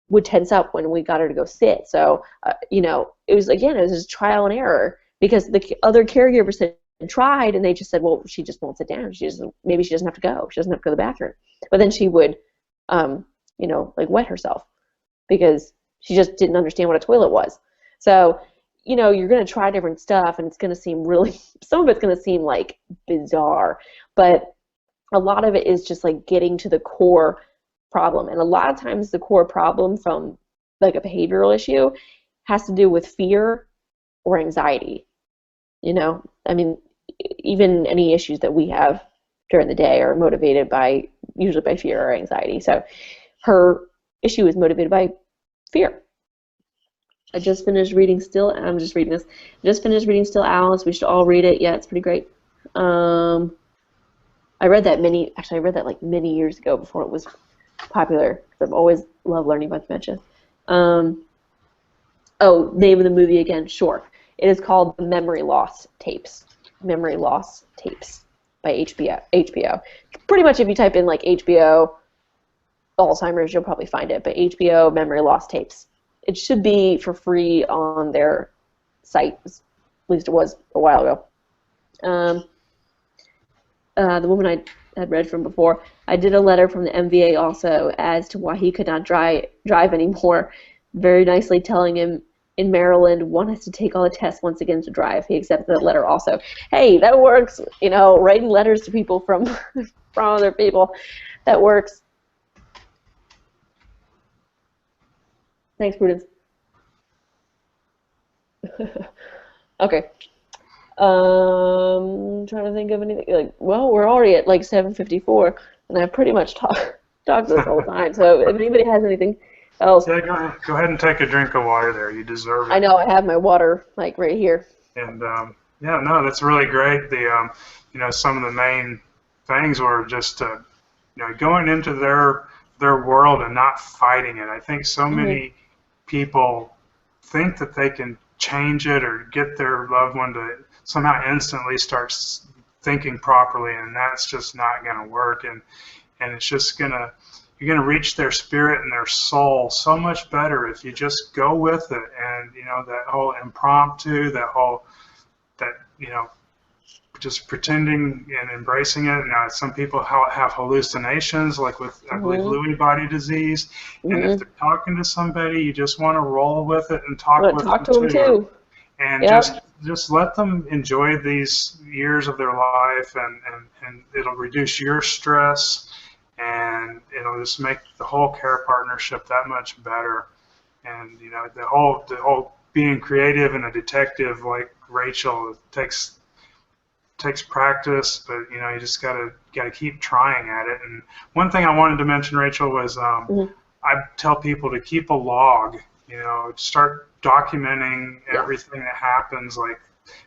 would tense up when we got her to go sit. So, it was just trial and error, because the other caregivers had tried, and they just said, well, she just won't sit down. Maybe she doesn't have to go. She doesn't have to go to the bathroom. But then she would, wet herself because she just didn't understand what a toilet was. So, you're going to try different stuff, and it's going to seem some of it's going to seem like bizarre, but a lot of it is just like getting to the core problem. And a lot of times the core problem from like a behavioral issue has to do with fear or anxiety. Even any issues that we have during the day are motivated usually by fear or anxiety. So her issue is motivated by fear. I just finished reading Still. I'm just reading this. I just finished reading Still Alice. We should all read it. Yeah, it's pretty great. I read that like many years ago before it was popular, because I've always loved learning about dementia. Name of the movie again, sure. It is called Memory Loss Tapes. Memory Loss Tapes by HBO. Pretty much if you type in like HBO Alzheimer's, you'll probably find it, but HBO Memory Loss Tapes. It should be for free on their site, at least it was a while ago. The woman I had read from before, I did a letter from the MVA also as to why he could not drive anymore, very nicely telling him in Maryland one has to take all the tests once again to drive. He accepted that letter also. Hey, that works. Writing letters to people from other people, that works. Thanks, Prudence. Okay. Trying to think of anything. We're already at like 7:54, and I've pretty much talked this whole time. So if anybody has anything else, yeah, go ahead and take a drink of water there. You deserve it. I know I have my water like right here. And that's really great. The some of the main things were just going into their world and not fighting it. I think so many people think that they can change it or get their loved one to somehow instantly start thinking properly, and that's just not going to work. And it's just you're going to reach their spirit and their soul so much better if you just go with it. And that whole impromptu, just pretending and embracing it. Now, some people have hallucinations, like with, I believe, Lewy body disease. And if they're talking to somebody, you just want to roll with it and talk to them too. And just let them enjoy these years of their life, and it'll reduce your stress, and it'll just make the whole care partnership that much better. And the whole being creative and a detective like Rachel, it takes practice, but you just gotta keep trying at it. And one thing I wanted to mention, Rachel, was I tell people to keep a log. Start documenting everything that happens, like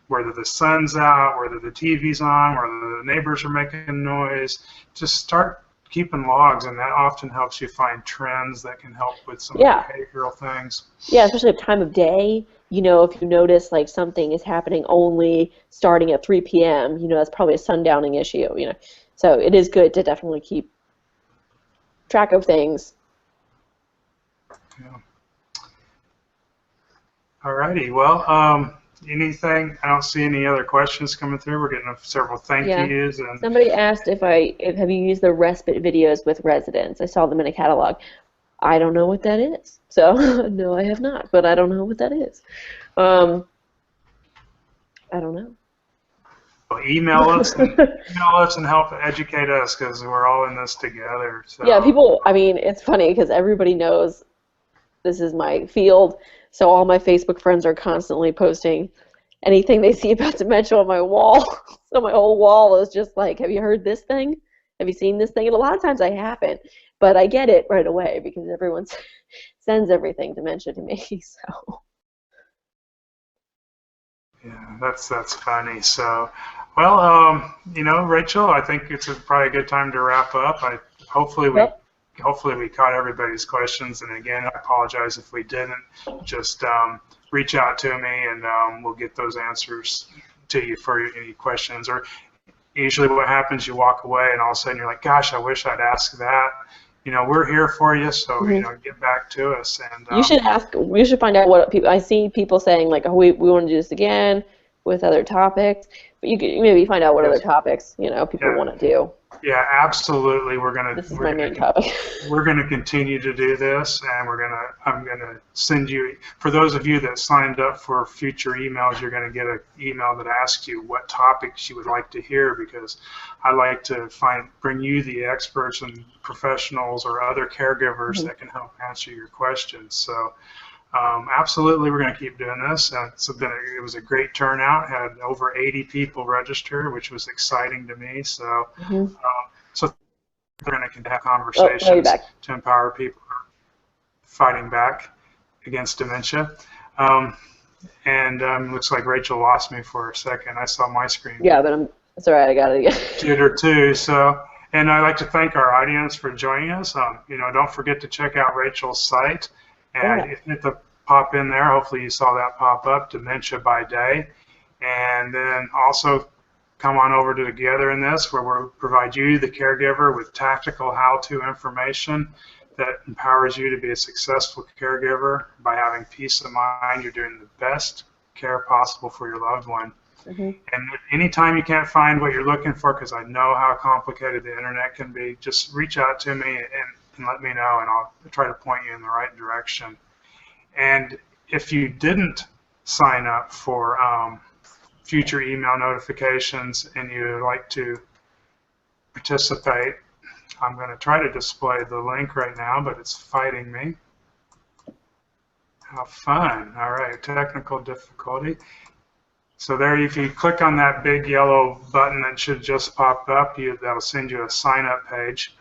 whether the sun's out, whether the TV's on, whether the neighbors are making noise. Just start keeping logs, and that often helps you find trends that can help with some behavioral things. Yeah, especially at time of day. If you notice like something is happening only starting at 3 p.m., that's probably a sundowning issue. So it is good to definitely keep track of things. Yeah. Alrighty. Well, anything? I don't see any other questions coming through. We're getting several thank yous. And somebody asked if have you used the respite videos with residents? I saw them in a catalog. I don't know what that is. So no, I have not. But I don't know what that is. I don't know. Well, email us and help educate us, because we're all in this together. So. Yeah, people. I mean, it's funny because everybody knows this is my field. So all my Facebook friends are constantly posting anything they see about dementia on my wall. So my whole wall is just like, have you heard this thing? Have you seen this thing? And a lot of times I haven't, but I get it right away because everyone sends everything dementia to me. So. Yeah, that's funny. So, well, Rachel, I think it's probably a good time to wrap up. Hopefully we caught everybody's questions, and again, I apologize if we didn't. Just reach out to me, and we'll get those answers to you for any questions. Or usually what happens, you walk away, and all of a sudden you're like, gosh, I wish I'd asked that. We're here for you, so get back to us. And you should ask. We should find out what people. I see people saying like, oh, we want to do this again with other topics. But you could maybe find out what other topics people want to do. Yeah, absolutely. This is my main topic. We're gonna continue to do this, and I'm gonna send you, for those of you that signed up for future emails, you're gonna get an email that asks you what topics you would like to hear, because I like to bring you the experts and professionals or other caregivers that can help answer your questions. So absolutely, we're going to keep doing this. It was a great turnout. Had over 80 people register, which was exciting to me. So, so we're going to have conversations to empower people fighting back against dementia. Looks like Rachel lost me for a second. I saw my screen. Yeah, but it's all right. I got it again. Did her too. So, and I'd like to thank our audience for joining us. Don't forget to check out Rachel's site. And hit the pop in there. Hopefully you saw that pop up, Dementia by Day. And then also come on over to Together in This, where we'll provide you, the caregiver, with tactical how-to information that empowers you to be a successful caregiver by having peace of mind. You're doing the best care possible for your loved one. And anytime you can't find what you're looking for, because I know how complicated the internet can be, just reach out to me and let me know, and I'll try to point you in the right direction. And if you didn't sign up for future email notifications and you would like to participate, I'm going to try to display the link right now, but it's fighting me. How fun. All right, technical difficulty. So there, if you click on that big yellow button that should just pop up, that'll send you a sign-up page.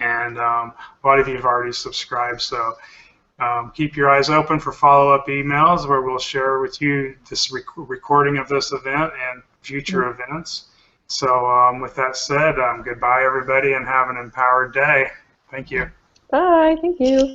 And a lot of you have already subscribed, so keep your eyes open for follow-up emails where we'll share with you this recording of this event and future events. So with that said, goodbye everybody, and have an empowered day. Thank you. Bye. Thank you.